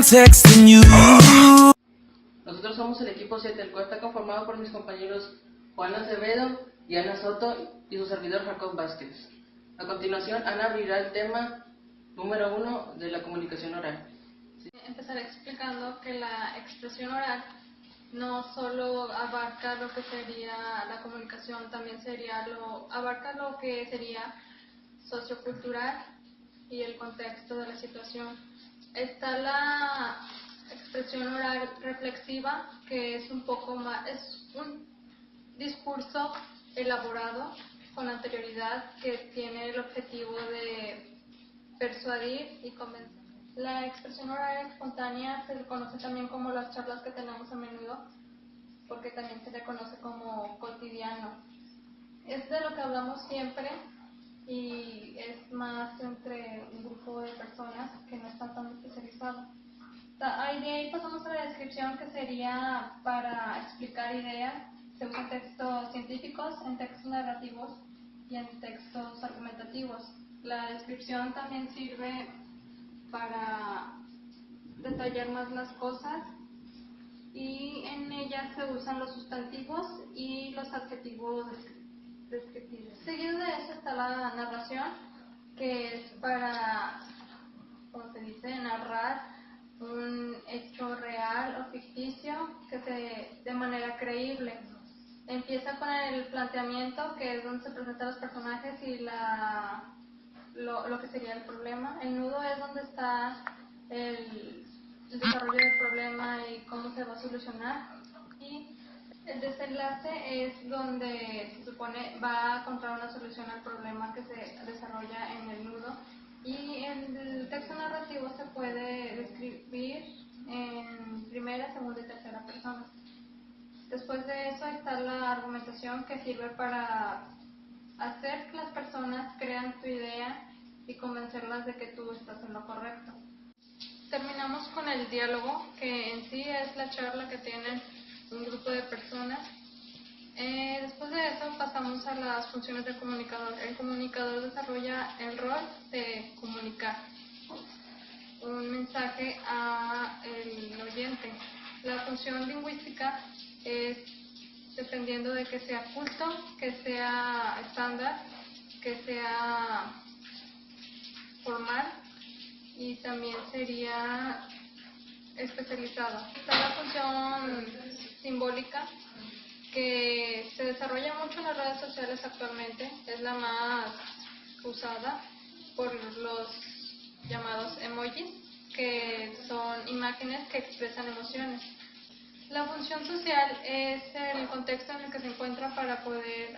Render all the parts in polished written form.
texting you. Nosotros somos el equipo 7, el cual está conformado por mis compañeros Juan Acevedo y Ana Soto y su servidor Jacob Vázquez. A continuación, Ana abrirá el tema número 1 de la comunicación oral. Empezaré explicando que la expresión oral no solo abarca lo que sería la comunicación, también abarca lo que sería sociocultural y el contexto de la situación. Está la expresión oral reflexiva, que es un poco más, es un discurso elaborado con anterioridad que tiene el objetivo de persuadir y convencer. La expresión oral espontánea se le conoce también como las charlas que tenemos a menudo, porque también se le conoce como cotidiano. Es de lo que hablamos siempre y es más entre un grupo de personas que no están tan especializados. De ahí pasamos a la descripción, que sería para explicar ideas. Se usan textos científicos, en textos narrativos y en textos argumentativos. La descripción también sirve para detallar más las cosas, y en ella se usan los sustantivos y los adjetivos descriptivos. Seguido de eso está la narración, que es para, como se dice, narrar un hecho real o ficticio de manera creíble. Empieza con el planteamiento, que es donde se presentan los personajes y lo que sería el problema. El nudo es donde está el desarrollo del problema y cómo se va a solucionar. Y el desenlace es donde se supone va a encontrar una solución al problema que se desarrolla en el nudo. Y el texto narrativo se puede describir en primera, segunda y tercera persona. Después de eso está la argumentación, que sirve para hacer que las personas crean tu idea y convencerlas de que tú estás en lo correcto. Terminamos con el diálogo, que en sí es la charla que tienen un grupo de personas. Después de eso pasamos a las funciones del comunicador. El comunicador desarrolla el rol de comunicar un mensaje al oyente. La función lingüística es dependiendo de que sea culto, que sea estándar, que sea formal y también sería especializado. Está la función simbólica, que se desarrolla mucho en las redes sociales actualmente, es la más usada por los llamados emojis, que son imágenes que expresan emociones. La función social es el contexto en el que se encuentra para poder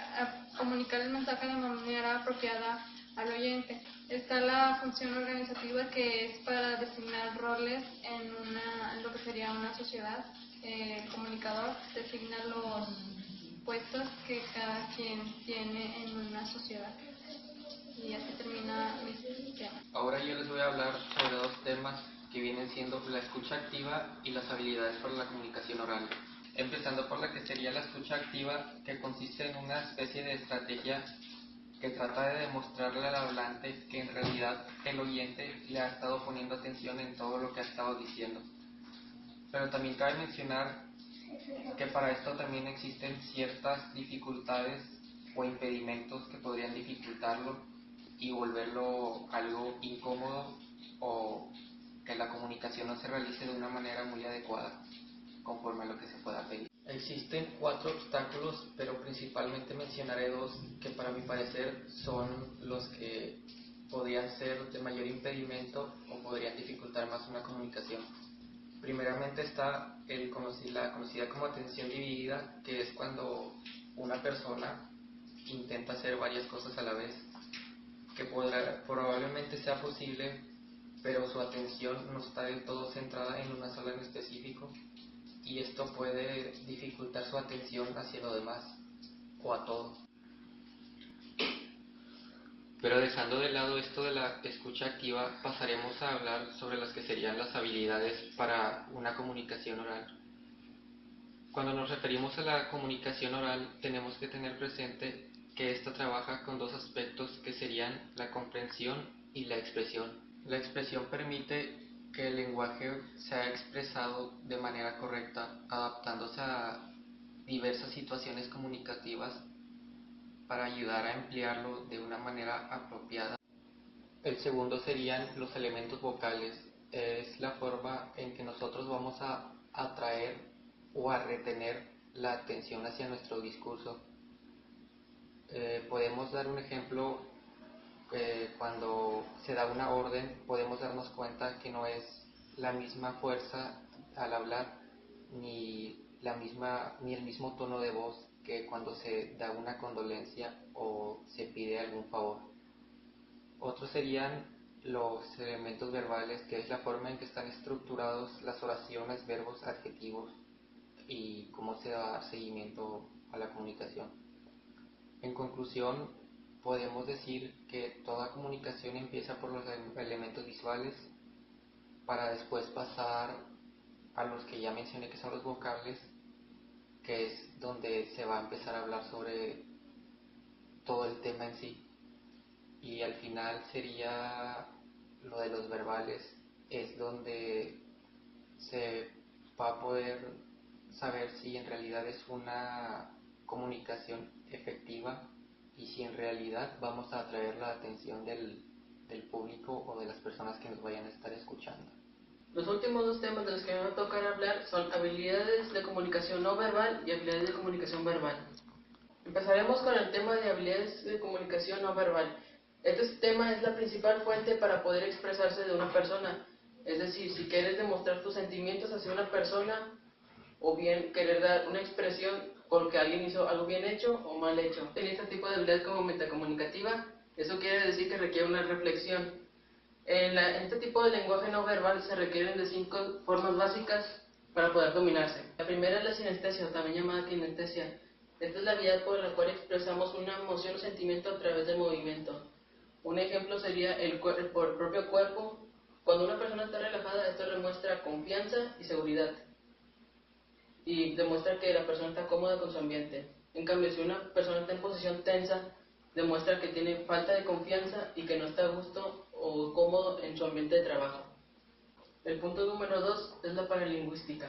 comunicar el mensaje de manera apropiada al oyente. Está la función organizativa, que es para designar roles en lo que sería una sociedad. El comunicador designa los puestos que cada quien tiene en una sociedad. Y así termina mi tema. Ahora yo les voy a hablar sobre dos temas que vienen siendo la escucha activa y las habilidades para la comunicación oral. Empezando por la que sería la escucha activa, que consiste en una especie de estrategia que trata de demostrarle al hablante que en realidad el oyente le ha estado poniendo atención en todo lo que ha estado diciendo. Pero también cabe mencionar que para esto también existen ciertas dificultades o impedimentos que podrían dificultarlo y volverlo algo incómodo, o que la comunicación no se realice de una manera muy adecuada conforme a lo que se pueda pedir. Existen 4 obstáculos, pero principalmente mencionaré 2 que para mi parecer son los que podrían ser de mayor impedimento o podrían dificultar más una comunicación. Primeramente está la conocida como atención dividida, que es cuando una persona intenta hacer varias cosas a la vez, que probablemente sea posible, pero su atención no está del todo centrada en una sola en específico, y esto puede dificultar su atención hacia lo demás o a todo. Pero dejando de lado esto de la escucha activa, pasaremos a hablar sobre las que serían las habilidades para una comunicación oral. Cuando nos referimos a la comunicación oral, tenemos que tener presente que esta trabaja con 2 aspectos, que serían la comprensión y la expresión. La expresión permite que el lenguaje se ha expresado de manera correcta, adaptándose a diversas situaciones comunicativas para ayudar a emplearlo de una manera apropiada. El segundo serían los elementos vocales. Es la forma en que nosotros vamos a atraer o a retener la atención hacia nuestro discurso. Podemos dar un ejemplo. Cuando se da una orden podemos darnos cuenta que no es la misma fuerza al hablar ni el mismo tono de voz que cuando se da una condolencia o se pide algún favor. Otros serían los elementos verbales, que es la forma en que están estructurados las oraciones, verbos, adjetivos y cómo se da seguimiento a la comunicación. En conclusión, podemos decir que toda comunicación empieza por los elementos visuales para después pasar a los que ya mencioné, que son los vocales, que es donde se va a empezar a hablar sobre todo el tema en sí. Y al final sería lo de los verbales, es donde se va a poder saber si en realidad es una comunicación efectiva y si en realidad vamos a atraer la atención del público o de las personas que nos vayan a estar escuchando. Los últimos dos temas de los que me va a tocar hablar son habilidades de comunicación no verbal y habilidades de comunicación verbal. Empezaremos con el tema de habilidades de comunicación no verbal. Este tema es la principal fuente para poder expresarse de una persona. Es decir, si quieres demostrar tus sentimientos hacia una persona o bien querer dar una expresión porque alguien hizo algo bien hecho o mal hecho. En este tipo de habilidad como metacomunicativa, eso quiere decir que requiere una reflexión. En este tipo de lenguaje no verbal se requieren de 5 formas básicas para poder dominarse. La primera es la sinestesia, o también llamada kinestesia. Esta es la habilidad por la cual expresamos una emoción o sentimiento a través del movimiento. Un ejemplo sería por el propio cuerpo. Cuando una persona está relajada, esto demuestra confianza y seguridad, y demuestra que la persona está cómoda con su ambiente. En cambio, si una persona está en posición tensa, demuestra que tiene falta de confianza y que no está a gusto o cómodo en su ambiente de trabajo. El punto número 2 es la paralingüística.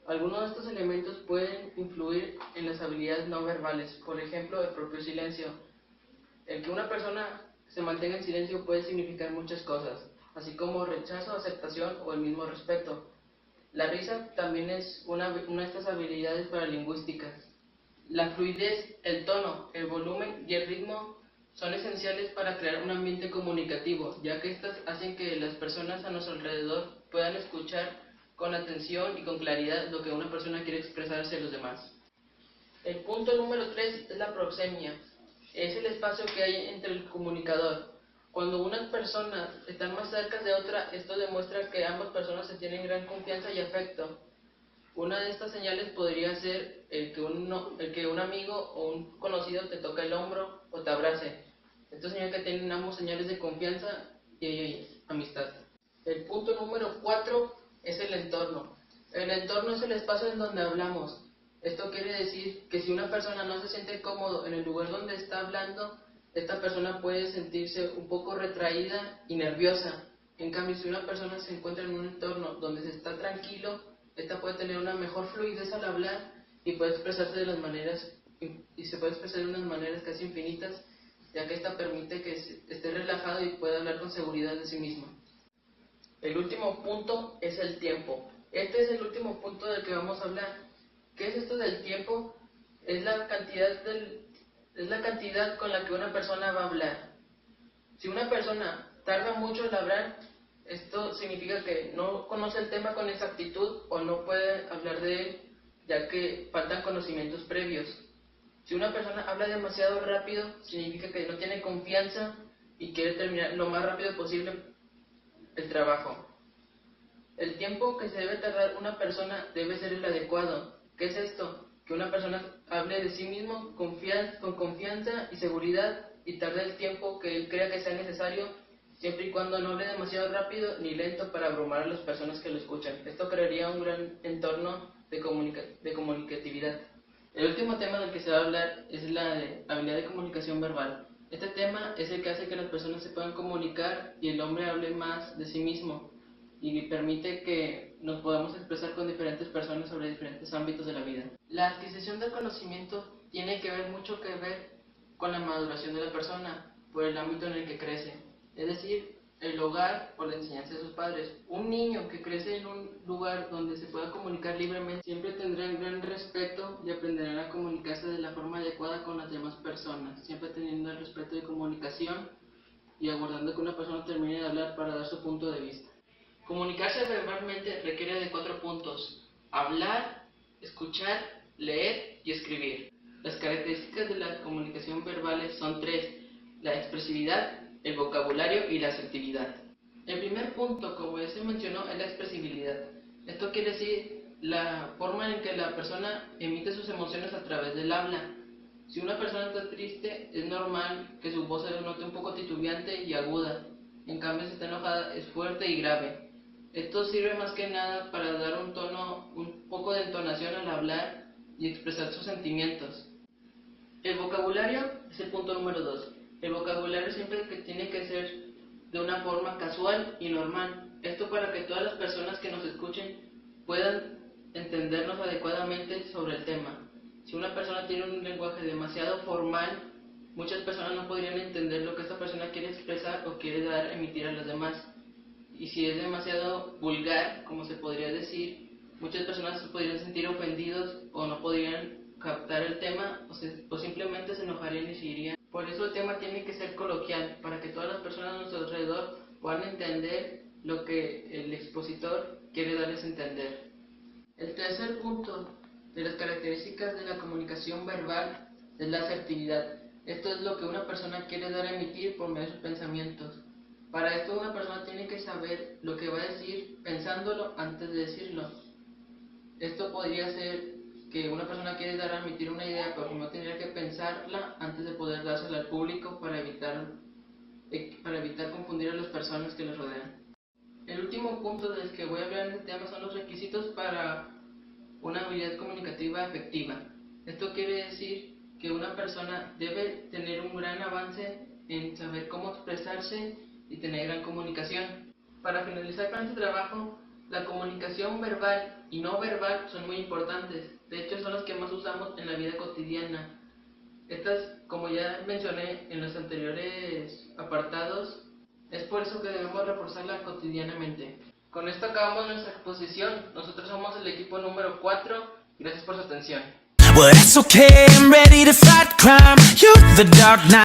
Algunos de estos elementos pueden influir en las habilidades no verbales, por ejemplo, el propio silencio. El que una persona se mantenga en silencio puede significar muchas cosas, así como rechazo, aceptación o el mismo respeto. La risa también es una de estas habilidades paralingüísticas. La fluidez, el tono, el volumen y el ritmo son esenciales para crear un ambiente comunicativo, ya que estas hacen que las personas a nuestro alrededor puedan escuchar con atención y con claridad lo que una persona quiere expresar hacia los demás. El punto número 3 es la proxemia. Es el espacio que hay entre el comunicador. Cuando unas personas están más cerca de otra, esto demuestra que ambas personas se tienen gran confianza y afecto. Una de estas señales podría ser el que un amigo o un conocido te toque el hombro o te abrace. Esto señala que tienen ambos señales de confianza y amistad. El punto número 4 es el entorno. El entorno es el espacio en donde hablamos. Esto quiere decir que si una persona no se siente cómodo en el lugar donde está hablando, esta persona puede sentirse un poco retraída y nerviosa. En cambio, si una persona se encuentra en un entorno donde se está tranquilo, esta puede tener una mejor fluidez al hablar y puede expresarse de se puede expresar de unas maneras casi infinitas, ya que esta permite que esté relajado y pueda hablar con seguridad de sí mismo. El último punto es el tiempo. Este es el último punto del que vamos a hablar. ¿Qué es esto del tiempo? Es la cantidad con la que una persona va a hablar. Si una persona tarda mucho en hablar, esto significa que no conoce el tema con exactitud o no puede hablar de él, ya que faltan conocimientos previos. Si una persona habla demasiado rápido, significa que no tiene confianza y quiere terminar lo más rápido posible el trabajo. El tiempo que se debe tardar una persona debe ser el adecuado. ¿Qué es esto? Que una persona hable de sí mismo con confianza y seguridad y tarde el tiempo que él crea que sea necesario, siempre y cuando no hable demasiado rápido ni lento para abrumar a las personas que lo escuchan. Esto crearía un gran entorno de comunicatividad. El último tema del que se va a hablar es la de habilidad de comunicación verbal. Este tema es el que hace que las personas se puedan comunicar y el hombre hable más de sí mismo. y permite que nos podamos expresar con diferentes personas sobre diferentes ámbitos de la vida. La adquisición del conocimiento tiene que ver mucho que ver con la maduración de la persona por el ámbito en el que crece, es decir, el hogar por la enseñanza de sus padres. Un niño que crece en un lugar donde se pueda comunicar libremente siempre tendrá un gran respeto y aprenderán a comunicarse de la forma adecuada con las demás personas, siempre teniendo el respeto de comunicación y aguardando que una persona termine de hablar para dar su punto de vista. Comunicarse verbalmente requiere de 4 puntos: hablar, escuchar, leer y escribir. Las características de la comunicación verbales son 3: la expresividad, el vocabulario y la asertividad. El primer punto, como ya se mencionó, es la expresibilidad. Esto quiere decir la forma en que la persona emite sus emociones a través del habla. Si una persona está triste, es normal que su voz se note un poco titubeante y aguda. En cambio, si está enojada, es fuerte y grave. Esto sirve más que nada para dar un tono, un poco de entonación al hablar y expresar sus sentimientos. El vocabulario es el punto número 2. El vocabulario siempre tiene que ser de una forma casual y normal. Esto para que todas las personas que nos escuchen puedan entendernos adecuadamente sobre el tema. Si una persona tiene un lenguaje demasiado formal, muchas personas no podrían entender lo que esta persona quiere expresar o quiere dar a emitir a los demás. Y si es demasiado vulgar, como se podría decir, muchas personas se podrían sentir ofendidos o no podrían captar el tema o simplemente se enojarían y se irían. Por eso el tema tiene que ser coloquial, para que todas las personas a nuestro alrededor puedan entender lo que el expositor quiere darles a entender. El tercer punto de las características de la comunicación verbal es la asertividad. Esto es lo que una persona quiere dar a emitir por medio de sus pensamientos. Para esto una persona tiene que saber lo que va a decir pensándolo antes de decirlo. Esto podría ser que una persona quiere dar a emitir una idea, pero no tendría que pensarla antes de poder dársela al público para evitar confundir a las personas que les rodean. El último punto del que voy a hablar en este tema son los requisitos para una habilidad comunicativa efectiva. Esto quiere decir que una persona debe tener un gran avance en saber cómo expresarse y tener gran comunicación. Para finalizar con este trabajo, la comunicación verbal y no verbal son muy importantes. De hecho, son las que más usamos en la vida cotidiana. Estas, como ya mencioné en los anteriores apartados, es por eso que debemos reforzarla cotidianamente. Con esto acabamos nuestra exposición. Nosotros somos el equipo número 4. Gracias por su atención. Well, that's okay, I'm ready to fight crime. You're the dark knight.